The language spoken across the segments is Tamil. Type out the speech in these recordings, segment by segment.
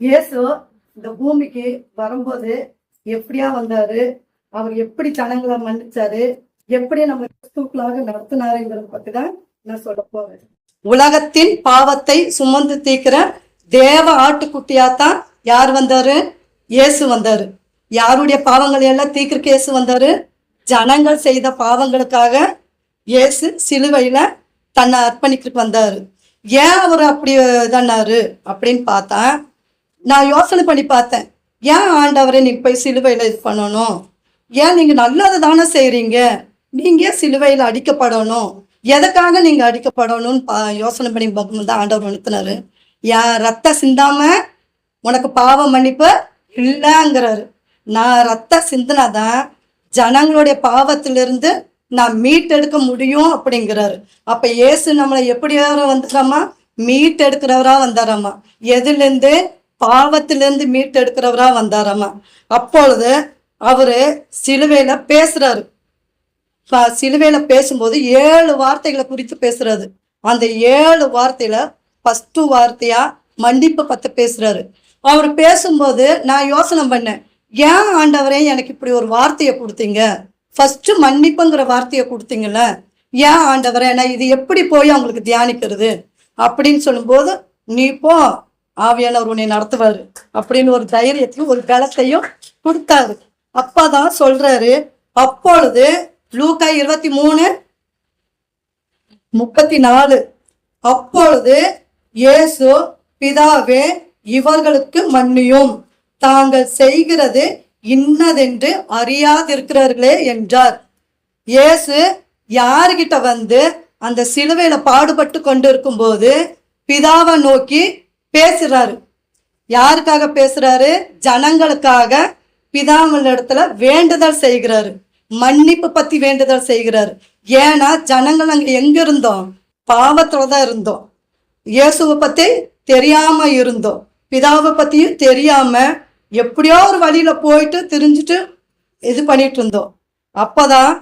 இயேசு இந்த பூமிக்கு வரும்போது எப்படியா வந்தாரு, அவர் எப்படி ஜனங்களை மன்னிச்சாரு, எப்படி நம்ம கிறிஸ்துக்களாக நடத்தினாருங்கிறத பத்தி தான் நான் சொல்ல போறேன். உலகத்தின் பாவத்தை சுமந்து தீர்க்கிற தேவ ஆட்டுக்குட்டியாத்தான் யார் வந்தாரு? இயேசு வந்தாரு. யாருடைய பாவங்களை எல்லாம் தீர்க்கிறக்கு இயேசு வந்தாரு? ஜனங்கள் செய்த பாவங்களுக்காக இயேசு சிலுவையில தன்னை அர்ப்பணிக்கிறதுக்கு வந்தாரு. ஏன் அவர் அப்படி இதானாரு அப்படின்னு பார்த்தா, நான் யோசனை பண்ணி பார்த்தேன். ஏன் ஆண்டவரை நீங்க போய் சிலுவையில இது பண்ணணும்? ஏன் நீங்க நல்லது தானே செய்றீங்க, நீங்க சிலுவையில அடிக்கப்படணும், எதுக்காக நீங்க அடிக்கப்படணும்னு யோசனை பண்ணி பார்க்கும்போது தான் ஆண்டவர் நிறுத்தினாரு. என் ரத்தம் சிந்தாம உனக்கு பாவ மன்னிப்பு இல்லைங்கிறாரு. நான் ரத்தம் சிந்தினாதான் ஜனங்களுடைய பாவத்திலிருந்து நான் மீட்டெடுக்க முடியும் அப்படிங்கிறாரு. அப்ப இயேசு நம்மளை எப்படியாரோ வந்துடாமா, மீட்டெடுக்கிறவரா வந்தாராமா. எதுலேருந்து? பாவத்திலிருந்து மீட்டெடுக்கிறவரா வந்தாராமா. அப்பொழுது அவரு சிலுவையில பேசுறாரு. சிலுவையில பேசும்போது 7 வார்த்தைகளை குறித்து பேசுறாரு. அந்த 7 வார்த்தையில ஃபர்ஸ்ட் வார்த்தையா மன்னிப்பு பத்தி பேசுறாரு. அவர் பேசும்போது நான் யோசனை பண்ணேன், ஏன் ஆண்டவரே எனக்கு இப்படி ஒரு வார்த்தையை கொடுத்தீங்க? ஃபர்ஸ்ட் மன்னிப்புங்கிற வார்த்தையை கொடுத்தீங்கல்ல, ஏன் ஆண்டவரே நான் இது எப்படி போய் அவங்களுக்கு தியானிக்கிறது அப்படின்னு சொல்லும்போது, நீ போ, ஆவியானவர் உன்னை நடத்துவாரு அப்படின்னு ஒரு தைரியத்தையும் ஒரு பலத்தையும் கொடுத்தாரு. அப்பதான் சொல்றாரு, அப்பொழுது லூக்கா 23:34, அப்பொழுது இயேசு, பிதாவே இவர்களுக்கு மன்னியும், தாங்கள் செய்கிறது இன்னதென்று அறியாதிருக்கிறார்களே என்றார். இயேசு யாருகிட்ட வந்து அந்த சிலுவையில பாடுபட்டு கொண்டு இருக்கும்போது பிதாவை நோக்கி பேசுறாரு. யாருக்காக பேசுறாரு? ஜனங்களுக்காக பிதாவின் இடத்துல வேண்டுதல் செய்கிறாரு. மன்னிப்பு பத்தி வேண்டுதல் செய்கிறாரு. ஏன்னா ஜனங்கள் அங்க எங்க இருந்தோம்? பாவத்துலதான் இருந்தோம். இயேசுவை பத்தி தெரியாம இருந்தோம், பிதாவை பத்தியும் தெரியாம எப்படியோ ஒரு வழியில போயிட்டு திரிஞ்சுட்டு இது பண்ணிட்டு இருந்தோம். அப்பதான்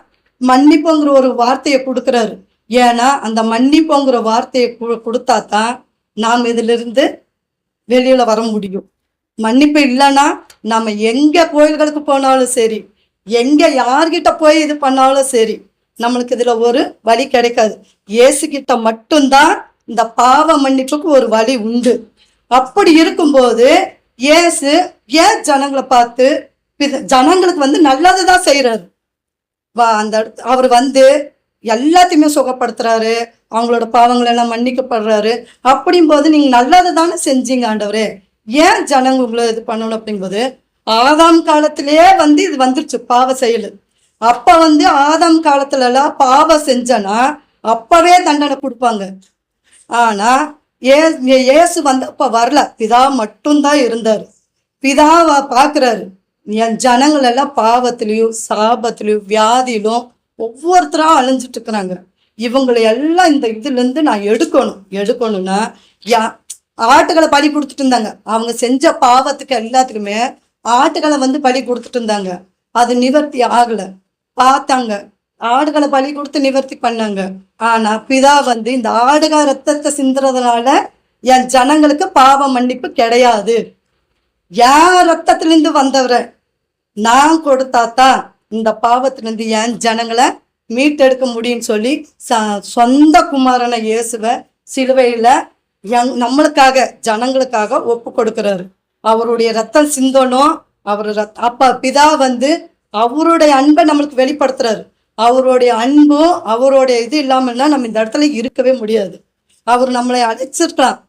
மன்னிப்புங்கிற ஒரு வார்த்தையை கொடுக்குறாரு. ஏன்னா அந்த மன்னிப்புங்கிற வார்த்தையை கொடுத்தா தான் நாம் இதுல இருந்து வெளியில வர முடியும். மன்னிப்பு இல்லைன்னா நம்ம எங்க கோயில்களுக்கு போனாலும் சரி, எங்க யார்கிட்ட போய் இது பண்ணாலும் சரி, நம்மளுக்கு இதுல ஒரு வழி கிடைக்காது. இயேசு கிட்ட மட்டும்தான் இந்த பாவ மன்னிப்புக்கு ஒரு வழி உண்டு. அப்படி இருக்கும்போது இயேசு ஏன் ஜனங்களை பார்த்து ஜனங்களுக்கு வந்து நல்லதுதான் செய்யறாரு. அந்த அவர் வந்து எல்லாத்தையுமே சுகப்படுத்துறாரு, அவங்களோட பாவங்கள் எல்லாம் மன்னிக்கப்படுறாரு. அப்படிங்கும்போது நீங்க நல்லது தானே செஞ்சீங்க ஆண்டவரே, ஏன் ஜனங்க உங்களை இது பண்ணணும் அப்படிங்கும்போது, ஆதாம் காலத்திலேயே வந்து இது வந்துருச்சு பாவ செயல். அப்ப வந்து ஆதாம் காலத்துல எல்லாம் பாவம் செஞ்சனா அப்பவே தண்டனை கொடுப்பாங்க. ஆனா இயேசு வந்து அப்ப வரல, பிதா மட்டும்தான் இருந்தாரு. பிதாவை பாக்குறாரு, என் ஜனங்கள் எல்லாம் பாவத்திலையும் சாபத்திலையும் வியாதியிலும் ஒவ்வொருத்தரா அழிஞ்சிட்டு இருக்கிறாங்க. இவங்களை எல்லாம் இந்த இதுல இருந்து நான் எடுக்கணும்னா ஆட்டுகளை பலி கொடுத்துட்டு இருந்தாங்க. அவங்க செஞ்ச பாவத்துக்கு எல்லாத்துக்குமே ஆட்டுகளை வந்து பலி கொடுத்துட்டு இருந்தாங்க. அது நிவர்த்தி ஆகல. பார்த்தாங்க, ஆடுகளை பலி கொடுத்து நிவர்த்தி பண்ணாங்க. ஆனா பிதா வந்து இந்த ஆடுக ரத்தத்தை சிந்துறதுனால என் ஜனங்களுக்கு பாவ மன்னிப்பு கிடையாது. என் ரத்தத்திலிருந்து வந்தவரை நான் கொடுத்தாத்தான் இந்த பாவத்திலிருந்து என் ஜனங்களை மீட்டெடுக்க முடியும்னு சொல்லி சொந்த குமாரனை இயேசுவை சிலுவையில நம்மளுக்காக ஜனங்களுக்காக ஒப்பு கொடுக்கிறாரு. அவருடைய ரத்தம் சிந்தனும். அப்ப பிதா வந்து அவருடைய அன்பை நம்மளுக்கு வெளிப்படுத்துறாரு. அவருடைய அன்பும் அவருடைய இது இல்லாமல்னா நம்ம இந்த இடத்துல இருக்கவே முடியாது. அவர் நம்மளை அழைச்சிருக்கலாம்,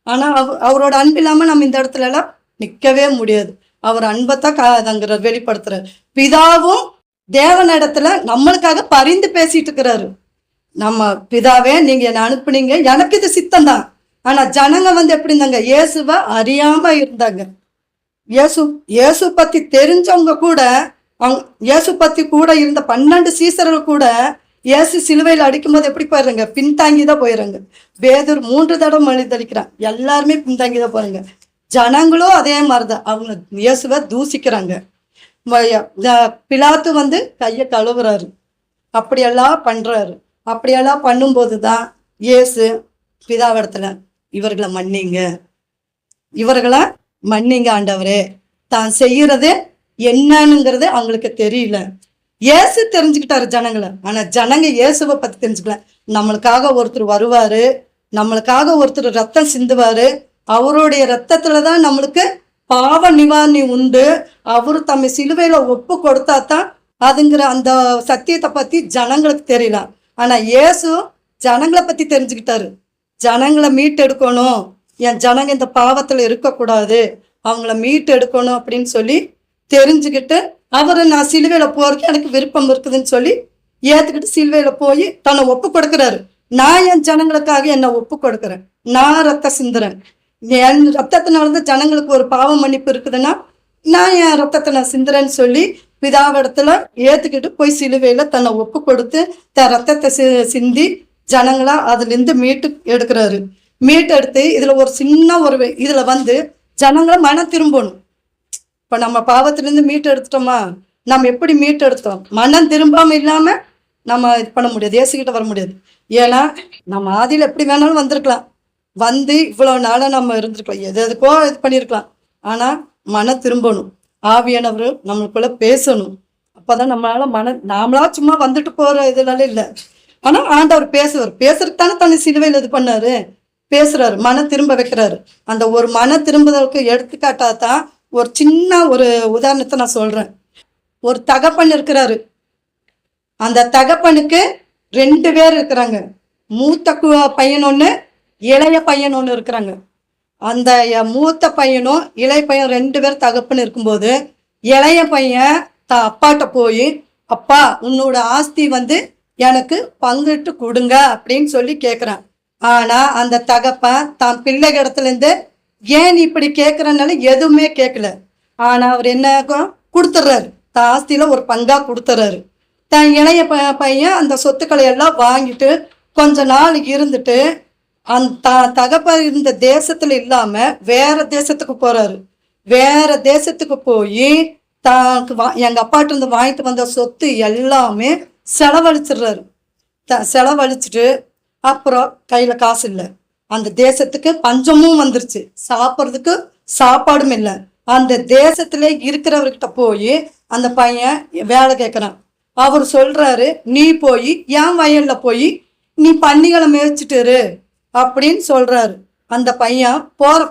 ஆனா அவரோட அன்பு இல்லாம நம்ம இந்த இடத்துல எல்லாம் நிற்கவே முடியாது. அவர் அன்பைத்தான் வெளிப்படுத்துறாரு. பிதாவும் தேவனிடத்துல நம்மளுக்காக பரிந்து பேசிட்டு இருக்கிறாரு. நம்ம பிதாவே நீங்க என்னை அனுப்புனீங்க, எனக்கு இது சித்தம் தான். ஆனா ஜனங்க வந்து எப்படி இருந்தாங்க? இயேசுவை அறியாம இருந்தாங்க. இயேசு பத்தி தெரிஞ்சவங்க கூட, இயேசு பத்தி கூட இருந்த 12 சீசர்கள் கூட இயேசு சிலுவையில் அடிக்கும் போது எப்படி போயிடுறாங்க? பின்தாங்கிதான் போயிடுறாங்க. பேதுரு 3 தடவை மனிதளிக்கிறான், எல்லாருமே பின்தாங்கிதான் போறாங்க. ஜனங்களும் அதே மாதிரிதான் அவங்க இயேசுவை தூசிக்கிறாங்க. பிலாத்து வந்து கையை கழுவுறாரு, அப்படியெல்லாம் பண்றாரு. அப்படியெல்லாம் பண்ணும்போதுதான் இயேசு பிதாவிடத்துல இவர்களை மன்னிங்க, இவர்களை மன்னிங்க ஆண்டவரே. தான் செய்யறது என்னன்னுங்கிறது அவங்களுக்கு தெரியல. இயேசு தெரிஞ்சுக்கிட்டாரு ஜனங்களை, ஆனா ஜனங்க இயேசுவை பத்தி தெரிஞ்சுக்கல. நம்மளுக்காக ஒருத்தர் வருவாரு, நம்மளுக்காக ஒருத்தர் ரத்தம் சிந்துவாரு, அவருடைய ரத்தத்துலதான் நம்மளுக்கு பாவ நிவாரணி உண்டு, அவரு தம்மை சிலுவையில ஒப்பு கொடுத்தா தான் அதுங்கிற அந்த சத்தியத்தை பத்தி ஜனங்களுக்கு தெரியல. ஆனா இயேசு ஜனங்களை பத்தி தெரிஞ்சுக்கிட்டாரு. ஜனங்களை மீட்டு எடுக்கணும், என் ஜனங்க இந்த பாவத்துல இருக்கக்கூடாது, அவங்கள மீட்டு எடுக்கணும் அப்படின்னு சொல்லி தெரிஞ்சுக்கிட்டு அவரை நான் சிலுவையில போறதுக்கு எனக்கு விருப்பம் இருக்குதுன்னு சொல்லி ஏத்துக்கிட்டு சிலுவையில போய் தன்னை ஒப்பு கொடுக்குறாரு. நான் என் ஜனங்களுக்காக என்னை ஒப்பு கொடுக்குறேன், நான் ரத்த சிந்துறேன், என் ரத்தத்தினாலதான் ஜனங்களுக்கு ஒரு பாவ மன்னிப்பு இருக்குதுன்னா நான் என் ரத்தத்தை நான் சிந்துறேன்னு சொல்லி பிதாவிடத்துல ஏத்துக்கிட்டு போய் சிலுவையில தன்னை ஒப்பு கொடுத்து தன் ரத்தத்தை சிந்தி ஜனங்களா அதுல இருந்து மீட்டு எடுக்கிறாரு. மீட்டு எடுத்து இதுல ஒரு சின்ன ஒரு இதுல வந்து ஜனங்களை மனம் திரும்பணும். இப்ப நம்ம பாவத்திலிருந்து மீட்டு எடுத்துட்டோமா, நம்ம எப்படி மீட்டு எடுத்தோம், மனம் திரும்பாம இல்லாம நம்ம இது பண்ண முடியாது, இயேசுகிட்ட வர முடியாது. ஏன்னா நம்ம ஆதியில எப்படி வேணாலும் வந்திருக்கலாம், வந்து இவ்வளவு நாளா நம்ம இருந்திருக்கலாம், எதுக்கோ இது பண்ணியிருக்கலாம். ஆனா மனம் திரும்பணும், ஆவியானவர் நம்மளுக்குள்ள பேசணும். அப்பதான் நம்மளால நாமளா சும்மா வந்துட்டு போற இதுனால இல்லை. ஆனா ஆண்டவர் பேசுவார், பேசுறதுக்கு தானே தன்னை சிலுவையில் இது பண்ணாரு, பேசுறாரு, மனம் திரும்ப வைக்கிறாரு. அந்த ஒரு மன திரும்புதலுக்கு எடுத்துக்காட்டாதான் ஒரு சின்ன ஒரு உதாரணத்தை நான் சொல்றேன். ஒரு தகப்பன் இருக்கிறாரு, அந்த தகப்பனுக்கு 2 பேர் இருக்கிறாங்க. மூத்த பையன் ஒண்ணு, இளைய பையன் ஒண்ணு இருக்கிறாங்க. அந்த மூத்த பையனும் இளைய பையன் 2 பேர் தகப்பன் இருக்கும்போது இளைய பையன் அப்பாட்ட போய், அப்பா உன்னோட ஆஸ்தி வந்து எனக்கு பங்கிட்டு கொடுங்க அப்படின்னு சொல்லி கேட்குறான். ஆனா அந்த தகப்பன் தான் பிள்ளை இடத்துல இருந்து ஏன் இப்படி கேட்குறனால எதுவுமே கேட்கல. ஆனா அவர் என்ன கொடுத்துட்றாரு, தான் ஆஸ்தியில ஒரு பங்கா கொடுத்துட்றாரு. தன் இளைய பையன் அந்த சொத்துக்களை எல்லாம் வாங்கிட்டு கொஞ்ச நாள் இருந்துட்டு அந்த தகப்பன் இருந்த தேசத்துல இல்லாம வேற தேசத்துக்கு போறாரு. வேற தேசத்துக்கு போய் தாக்கு எங்க அப்பாட்ட இருந்து வாங்கிட்டு வந்த சொத்து எல்லாமே செலவழிச்சிடுறாரு. செலவழிச்சிட்டு அப்புறம் கையில காசு இல்லை, அந்த தேசத்துக்கு பஞ்சமும் வந்துருச்சு, சாப்பிட்றதுக்கு சாப்பாடும் இல்லை. அந்த தேசத்துல இருக்கிறவர்கிட்ட போய் அந்த பையன் வேலை கேட்குறான். அவர் சொல்றாரு, நீ போய் என் வயல்ல போய் நீ பன்னிகளை மேய்ச்சிட்டுரு அப்படின்னு சொல்றாரு. அந்த பையன்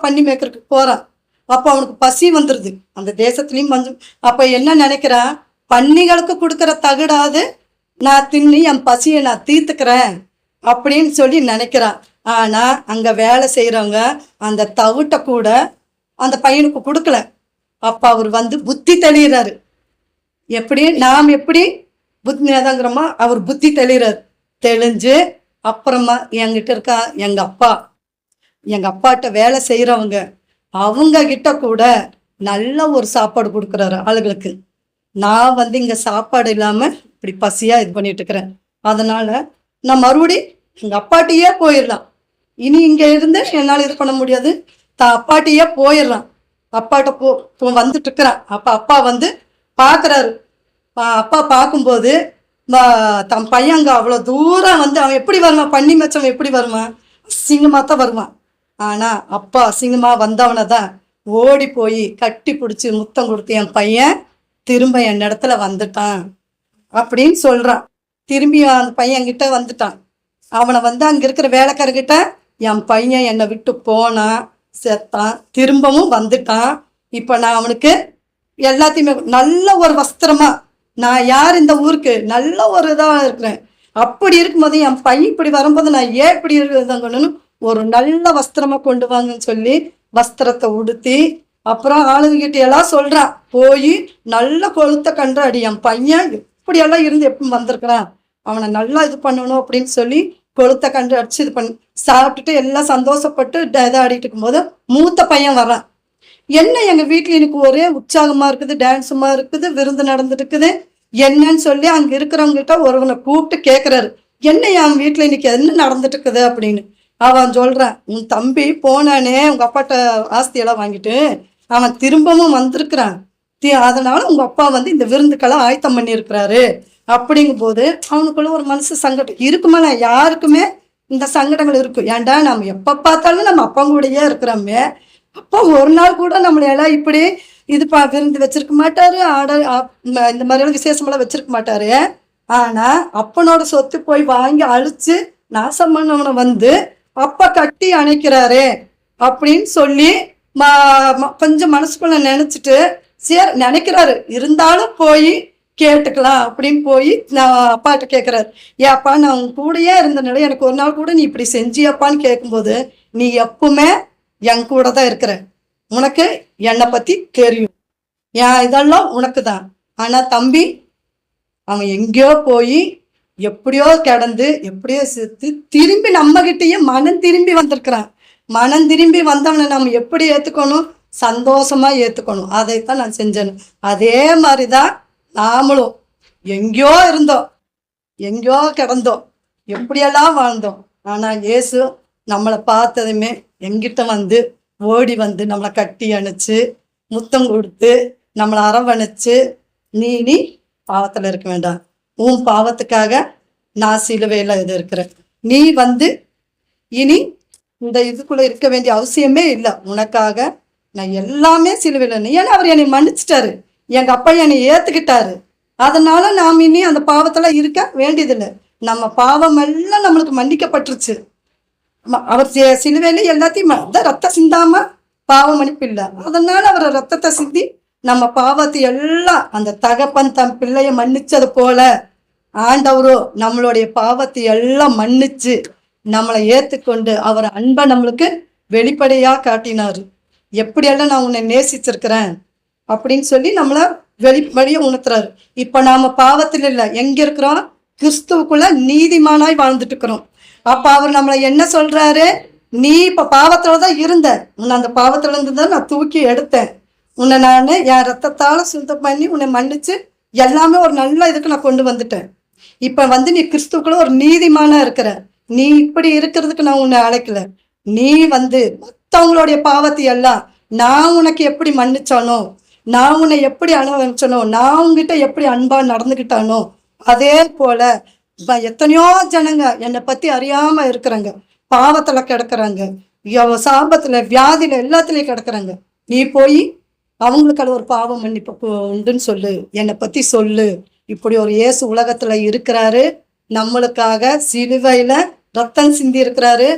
பன்னி மேய்க்கிறதுக்கு போறான். அப்போ அவனுக்கு பசி வந்துடுது, அந்த தேசத்துலயும் பஞ்சம். அப்ப என்ன நினைக்கிறான், பன்னிகளுக்கு கொடுக்குற தகுடாது நான் தின்னு என் பசியை நான் தீர்த்துக்கிறேன் அப்படின்னு சொல்லி நினைக்கிறான். ஆனா அங்க வேலை செய்யறவங்க அந்த தவிட்ட கூட அந்த பையனுக்கு கொடுக்கல. அப்ப அவர் வந்து புத்தி தெளிகிறாரு. எப்படி நாம் எப்படி புத்தி நேதாங்கிறோமா, அவர் புத்தி தெளிகிறார். தெளிஞ்சு அப்புறமா என்கிட்ட இருக்கா எங்க அப்பாட்ட வேலை செய்யறவங்க அவங்க கிட்ட கூட நல்ல ஒரு சாப்பாடு கொடுக்குறாரு ஆளுகளுக்கு. நான் வந்து இங்க சாப்பாடு இல்லாம இப்படி பசியா இது பண்ணிட்டு இருக்கிறேன், அதனால நான் மறுபடி எங்க அப்பாட்டியே போயிடலாம், இனி இங்க இருந்து என்னால் இது பண்ண முடியாது, அப்பாட்டியே போயிடலாம். அப்பாட்ட வந்துட்டு இருக்கிறான். அப்பா வந்து பாக்குறாரு. அப்பா பார்க்கும்போது தன் பையன் அங்க அவ்வளவு தூரம் வந்து அவன் எப்படி வருவான், பன்னி மச்சவன் எப்படி வருவான், அசிங்கமா தான் வருவான். ஆனா அப்பா அசிங்கமா வந்தவனை தான் ஓடி போய் கட்டி பிடிச்சி முத்தம் கொடுத்து என் பையன் திரும்ப என் இடத்துல வந்துட்டான் அப்படின்னு சொல்றான். திரும்பி அந்த பையன் கிட்ட வந்துட்டான். அவனை வந்து அங்க இருக்கிற வேலைக்காரர்கிட்ட, என் பையன் என்னை விட்டு போனான், செத்தான், திரும்பவும் வந்துட்டான், இப்ப நான் அவனுக்கு எல்லாத்தையுமே நல்ல ஒரு வஸ்திரமா, நான் யார் இந்த ஊருக்கு நல்ல ஒரு இதா இருக்கிறேன், அப்படி இருக்கும்போது என் பையன் இப்படி வரும்போது நான் ஏன் இப்படி இருக்கணும்னு ஒரு நல்ல வஸ்திரமா கொண்டு வாங்கன்னு சொல்லி வஸ்திரத்தை உடுத்தி அப்புறம் ஆளுங்கிட்ட எல்லாம் சொல்றான், போய் நல்ல கொளுத்த கன்றாடி என் பையன் இப்படியெல்லாம் இருந்து எப்படி வந்திருக்கிறான், அவனை நல்லா இது பண்ணணும் அப்படின்னு சொல்லி கொளுத்த கன்று அடிச்சு இது பண்ணி சாப்பிட்டுட்டு எல்லாம் சந்தோஷப்பட்டு இதாடிட்டு இருக்கும்போது மூத்த பையன் வர்றான். என்ன எங்க வீட்டுல எனக்கு ஒரே உற்சாகமா இருக்குது, டான்ஸுமா இருக்குது, விருந்து நடந்துட்டு இருக்குது என்னன்னு சொல்லி அங்க இருக்கிறவங்க கிட்ட ஒருவனை கூப்பிட்டு கேட்கிறாரு, என்ன என் வீட்டுல இன்னைக்கு என்ன நடந்துட்டு இருக்குது அப்படின்னு. அவன் சொல்றான், உன் தம்பி போனானே உங்க அப்பாட்ட ஆஸ்தியெல்லாம் வாங்கிட்டு அவன் திரும்பவும் வந்திருக்கிறான், அதனால உங்க அப்பா வந்து இந்த விருந்துக்கெல்லாம் ஆயத்தம் பண்ணி இருக்கிறாரு அப்படிங்கும் போது அவனுக்குள்ள ஒரு மனசு சங்கடம் இருக்குமா. யாருக்குமே இந்த சங்கடங்கள் இருக்கும். ஏன்டா நம்ம எப்ப பார்த்தாலும் நம்ம அப்பா கூடயே இருக்கிறோமே, அப்போ ஒரு நாள் கூட நம்மளையெல்லாம் இப்படி இது விருந்து வச்சிருக்க மாட்டாரு, ஆர்டர் இந்த மாதிரியான விசேஷமெல்லாம் வச்சிருக்க மாட்டாரு. ஆனா அப்பனோட சொத்து போய் வாங்கி அழிச்சு நாசம் பண்ணவனை வந்து அப்பா கட்டி அணைக்கிறாரே அப்படின்னு சொல்லி கொஞ்சம் மனசுக்குள்ள நினைச்சிட்டு சரி நினைக்கிறாரு. இருந்தாலும் போய் கேட்டுக்கலாம் அப்படின்னு போய் நான் அப்பாட்ட கேட்குறாரு, ஏப்பா நான் உன் கூடயே இருந்தனால எனக்கு ஒரு நாள் கூட நீ இப்படி செஞ்சியப்பான்னு கேட்கும்போது, நீ எப்பவுமே என் கூட தான் இருக்கிற, உனக்கு என்னை பற்றி தெரியும், ஏன் இதெல்லாம் உனக்கு தான். ஆனால் தம்பி அவன் எங்கேயோ போய் எப்படியோ கிடந்து எப்படியோ செத்து திரும்பி நம்மகிட்டயே மனம் திரும்பி வந்திருக்கிறான். மனம் திரும்பி வந்தவனை நம்ம எப்படி ஏற்றுக்கணும்? சந்தோஷமா ஏற்றுக்கணும். அதைத்தான் நான் செஞ்சேன். அதே மாதிரி தான் நாமளும் எங்கேயோ இருந்தோம், எங்கேயோ கிடந்தோம், எப்படியெல்லாம் வாழ்ந்தோம். ஆனால் இயேசு நம்மளை பார்த்ததுமே எங்கிட்ட வந்து ஓடி வந்து நம்மளை கட்டி அணைச்சு முத்தம் கொடுத்து நம்மளை அரவணைச்சு, நீ பாவத்தில் இருக்க வேண்டாம், உன் பாவத்துக்காக நான் சிலுவையில் இது இருக்கிறேன், நீ வந்து இனி இந்த இதுக்குள்ள இருக்க வேண்டிய அவசியமே இல்லை, உனக்காக நான் எல்லாமே சிலுவையில். ஏன்னா அவர் என்னை மன்னிச்சிட்டாரு, எங்க அப்பா என்னை ஏத்துக்கிட்டாரு. அதனால நாம் இனி அந்த பாவத்துல இருக்க வேண்டியதில்லை. நம்ம பாவம் எல்லாம் நம்மளுக்கு மன்னிக்கப்பட்டுருச்சு. அவர் சிலுவையில எல்லாத்தையும் ரத்தம் சிந்தாம பாவம் மன்னிப்பு இல்லை. அதனால அவர் ரத்தத்தை சிந்தி நம்ம பாவத்தை எல்லாம் அந்த தகப்பன் தன் பிள்ளைய மன்னிச்சது போல ஆண்டவரோ நம்மளுடைய பாவத்தை எல்லாம் மன்னிச்சு நம்மளை ஏத்துக்கொண்டு அவர் அன்பை நம்மளுக்கு வெளிப்படையா காட்டினாரு. எப்படியெல்லாம் நான் உன்னை நேசிச்சிருக்கிறேன் அப்படின்னு சொல்லி நம்மளை வெளிப்படையா உணர்த்துறாரு. இப்ப நாம பாவத்தில் இல்லை, எங்க இருக்கிறோம்? கிறிஸ்துவுக்குள்ள நீதிமானாய் வாழ்ந்துட்டு இருக்கிறோம். அப்ப அவர் நம்மளை என்ன சொல்றாரு? நீ இப்ப பாவத்துலதான் இருந்த, உன்னை அந்த பாவத்துல இருந்துதான் நான் தூக்கி எடுத்தேன், உன்னை நான் என் ரத்தத்தால சுத்தம் பண்ணி உன்னை மன்னிச்சு எல்லாமே ஒரு நல்ல இதுக்கு நான் கொண்டு வந்துட்டேன். இப்ப வந்து நீ கிறிஸ்துக்குள்ள ஒரு நீதிமானா இருக்கிற, நீ இப்படி இருக்கிறதுக்கு நான் உன்னை அழைக்கல, நீ வந்து மற்றவங்களுடைய பாவத்தை எல்லாம் நான் உனக்கு எப்படி மன்னிச்சானோ, நான் உன்னை எப்படி அனுபவிச்சனோ, நான் உங்ககிட்ட எப்படி அன்பா நடந்துக்கிட்டானோ, அதே போல எத்தனையோ ஜனங்க என்னை பத்தி அறியாம இருக்கிறாங்க, பாவத்துல கிடக்குறாங்க, சாபத்துல வியாதியில எல்லாத்துலயும் கிடக்குறாங்க. நீ போய் அவங்களுக்கான ஒரு பாவம் மன்னிப்பு உண்டுன்னு சொல்லு, என்னை பத்தி சொல்லு. இப்படி ஒரு இயேசு உலகத்துல இருக்கிறாரு, நம்மளுக்காக சிலுவையில ரத்தம் சிந்தி இருக்கிறாரு.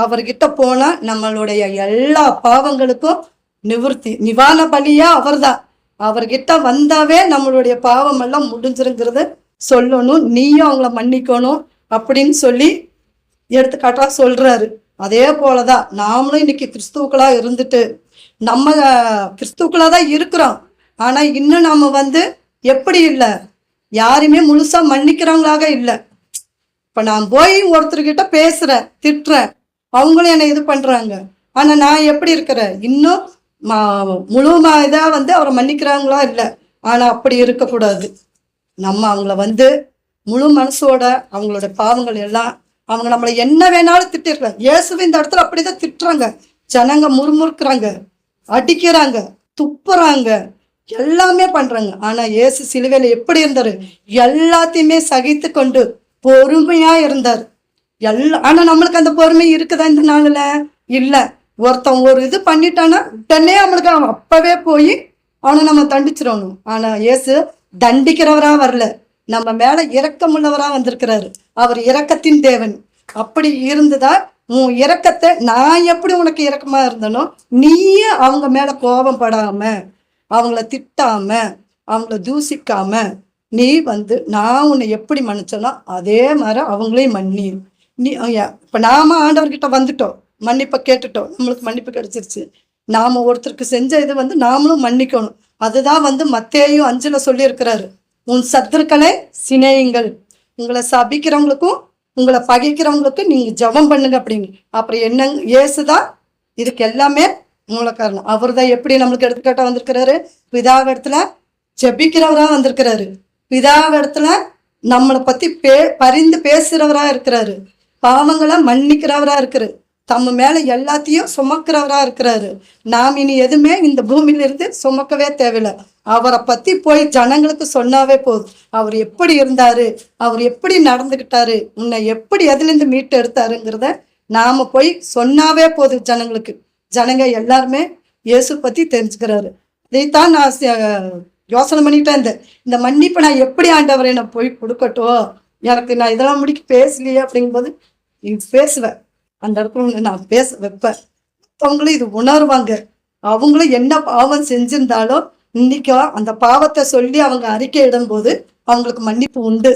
அவர்கிட்ட போனா நம்மளுடைய எல்லா பாவங்களுக்கும் நிவாரண பலியா அவர்தான். அவர்கிட்ட வந்தாவே நம்மளுடைய பாவம் எல்லாம் முடிஞ்சிருங்கிறது சொல்லணும். நீயும் அவங்கள மன்னிக்கணும் அப்படின்னு சொல்லி எடுத்துக்காட்டா சொல்றாரு. அதே போலதான் நாமளும் இன்னைக்கு கிறிஸ்துவுக்களா இருந்துட்டு நம்ம கிறிஸ்துவுக்களா தான் இருக்கிறோம். ஆனா இன்னும் நாம வந்து எப்படி இல்லை, யாருமே முழுசா மன்னிக்கிறவங்களாக இல்லை. இப்ப நான் போய் ஒருத்தர்கிட்ட பேசுறேன், திட்டுறேன், அவங்களும் என்னை இது பண்றாங்க. ஆனா நான் எப்படி இருக்கிறேன்? இன்னும் முழுமா இதா வந்து அவரை மன்னிக்கிறாங்களா இல்லை. ஆனா அப்படி இருக்கக்கூடாது. நம்ம அவங்கள வந்து முழு மனசோட அவங்களோட பாவங்கள் எல்லாம், அவங்க நம்மளை என்ன வேணாலும் திட்டிருக்காங்க. இயேசுவை இந்த இடத்துல அப்படிதான் திட்டுறாங்க. ஜனங்க முறுமுறுக்குறாங்க, அடிக்கிறாங்க, துப்புறாங்க, எல்லாமே பண்றாங்க. ஆனா இயேசு சிலுவையில எப்படி இருந்தாரு? எல்லாத்தையுமே சகித்து கொண்டு பொறுமையா இருந்தார். ஆனா நம்மளுக்கு அந்த பொறுமை இருக்குதா இந்த நாள்ல? இல்ல. ஒருத்தன் ஒரு இது பண்ணிட்டானா உடனே அவனுக்கு அவன் அப்பவே போய் அவனை நம்ம தண்டிச்சிடணும். ஆனா இயேசு தண்டிக்கிறவரா வரல, நம்ம மேல இரக்கமுள்ளவரா வந்திருக்கிறாரு. அவர் இரக்கத்தின் தேவன். அப்படி இருந்துதான் உன் இரக்கத்தை நான் எப்படி உனக்கு இரக்கமா இருந்தனோ, நீயே அவங்க மேல கோபம் படாம, அவங்கள திட்டாம, அவங்கள தூசிக்காம, நீ வந்து நான் உன்னை எப்படி மன்னிச்சனோ அதே மாதிரி அவங்களையும் மன்னி. நீ இப்ப நாம ஆண்டவர்கிட்ட வந்துட்டோம், மன்னிப்பை கேட்டுட்டோம், நம்மளுக்கு மன்னிப்பு கிடைச்சிருச்சு. நாம ஒருத்தருக்கு செஞ்ச இது வந்து நாமளும் மன்னிக்கணும். அதுதான் வந்து மத்தேயு 5 சொல்லியிருக்கிறாரு, உன் சத்துருக்களை சிநேகியுங்கள், உங்களை சபிக்கிறவங்களுக்கும் உங்களை பகைக்கிறவங்களுக்கும் நீங்க ஜெபம் பண்ணுங்க அப்படின்னு. அப்புறம் என்ன? இயேசுதான் இதுக்கு எல்லாமே மூல காரணம். அவர் தான் எப்படி நம்மளுக்கு எடுத்துக்காட்டா வந்திருக்கிறாரு? பிதாவிடத்துல ஜெபிக்கிறவரா வந்திருக்கிறாரு, பிதாவிடத்துல நம்மளை பத்தி பரிந்து பேசுறவரா இருக்கிறாரு, பாவங்களை மன்னிக்கிறவரா இருக்கிறாரு, தம்ம மேல எல்லாத்தையும் சுமக்கிறவரா இருக்கிறாரு. நாம் இனி எதுவுமே இந்த பூமியில இருந்து சுமக்கவே தேவையில்லை. அவரை பத்தி போய் ஜனங்களுக்கு சொன்னாவே போதும். அவர் எப்படி இருந்தாரு, அவர் எப்படி நடந்துகிட்டாரு, உன்னை எப்படி எதுல இருந்து மீட்டு எடுத்தாருங்கிறத நாம போய் சொன்னாவே போதும் ஜனங்களுக்கு. ஜனங்க எல்லாருமே இயேசு பத்தி தெரிஞ்சுக்கிறாரு. இதைத்தான் நான் யோசனை பண்ணிட்டே இருந்தேன். இந்த மன்னிப்பை நான் எப்படி ஆண்டவரை நான் போய் கொடுக்கட்டும், எனக்கு நான் இதெல்லாம் முடிக்க பேசலையே அப்படிங்கும்போது நீ பேசுவேன். அந்த இடத்துல நான் பேச வைப்பேன். அவங்களும் இது உணர்வாங்க. அவங்களும் என்ன பாவம் செஞ்சிருந்தாலும் இன்னைக்கு அந்த பாவத்தை சொல்லி அவங்க அறிக்கை இடும்போது அவங்களுக்கு மன்னிப்பு உண்டு.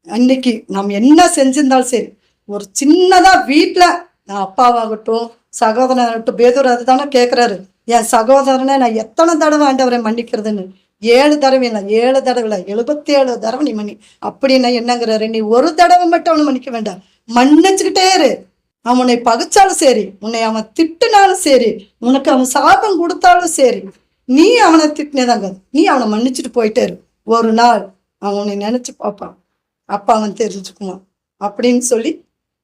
அன்னைக்கு நாம் என்ன செஞ்சிருந்தாலும் சரி, ஒரு சின்னதா வீட்டுல நான் அப்பாவாகட்டும் சகோதரனாகட்டும், பேதுரு அதுதானே கேட்கிறாரு, என் சகோதரனை நான் எத்தனை தடவை ஆண்டவரை மன்னிக்கிறதுன்னு. 7 தடவை இல்லை, 7 தடவை இல்லை, 77 தடவை நீ மன்னி. அப்படின்னா என்னங்கிறாரு, நீ ஒரு தடவை மட்டும் அவனை மன்னிக்க வேண்டாம், மன்னிச்சுக்கிட்டே இரு. அவனை பகைச்சாலும் சரி, உன்னை அவன் திட்டுனாலும் சரி, உனக்கு அவன் சாபம் கொடுத்தாலும் சரி, நீ அவனை திட்டினேதாங்க, நீ அவனை மன்னிச்சுட்டு போயிட்டே இரு. ஒரு நாள் அவனை நினைச்சு பார்ப்பான், அப்பா அவன் தெரிஞ்சுக்குவான் அப்படின்னு சொல்லி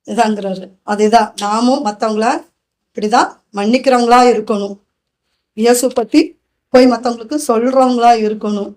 இதாங்கிறாரு. அதுதான் நாமும் மற்றவங்கள இப்படிதான் மன்னிக்கிறவங்களா இருக்கணும். இயேசு பத்தி போய் மற்றவங்களுக்கு சொல்றவங்களா இருக்கணும்.